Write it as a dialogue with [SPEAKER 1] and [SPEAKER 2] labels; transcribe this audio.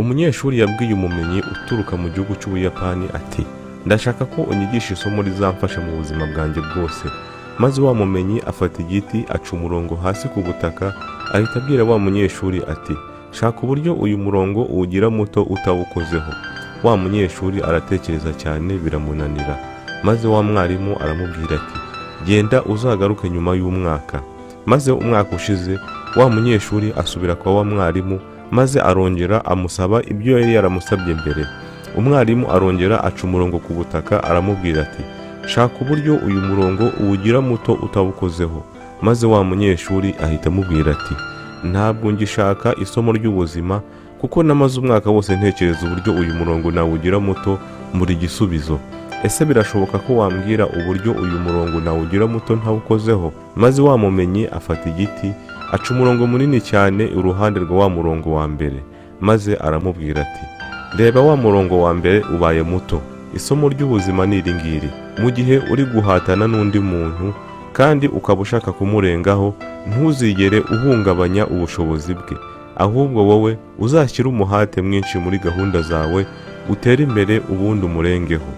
[SPEAKER 1] Umunyeshuri yabwiye umumenyi uturuka mu gihugu cy'Ubuyapani ati: "Ndashaka ko unyigisha isomo rizamfasha mu buzima bwanjye bwose." Maze wa mumenyi afata igiti aca umurongo hasi ku butaka, ahita abwira wa munyeshuri ati: "Shaka uburyo uyu murongo uwugira muto utawukozeho." Wa munyeshuri aratekereza cyane biramunanira, maze wa mwarimu aramubwira ati: "Genda uzagaruke nyuma y'umwaka." Maze umwaka ushize, wa munyeshuri asubira kwa wa mwarimu, maze arongera amusaba ibyo yari yaramusabye mbere. Umwarimu arongera aca umurongo ku butaka aramubwira ati: "Shaka uburyo uyu murongo uwugira muto utawukozeho." Maze wa munyeshuri ahita amubwira ati: "Ntabwo ngishaka isomo ry'ubuzima, kuko namaze umwaka wose ntekereza uburyo uyu murongo nawugira muto muri igisubizo. Ese birashoboka ko wambwira uburyo uyu murongo nawugira muto ntawukozeho?" Maze wa mumenyi afata igiti aca umurongo munini cyane iruhande rwa wa murongo wa mbere, maze aramubwira ati: "Reba, wa murongo wa mbere ubaye muto." Isomo ry'ubuzima ni iri ngiri: mu gihe uri guhatana n'undi muntu kandi ukaba ushaka kumurengaho, ntuzigere uhungabanya ubushobozi bwe, ahubwo wowe uzashyire umuhate mwinshi muri gahunda zawe, utere imbere ubundi umurengeho.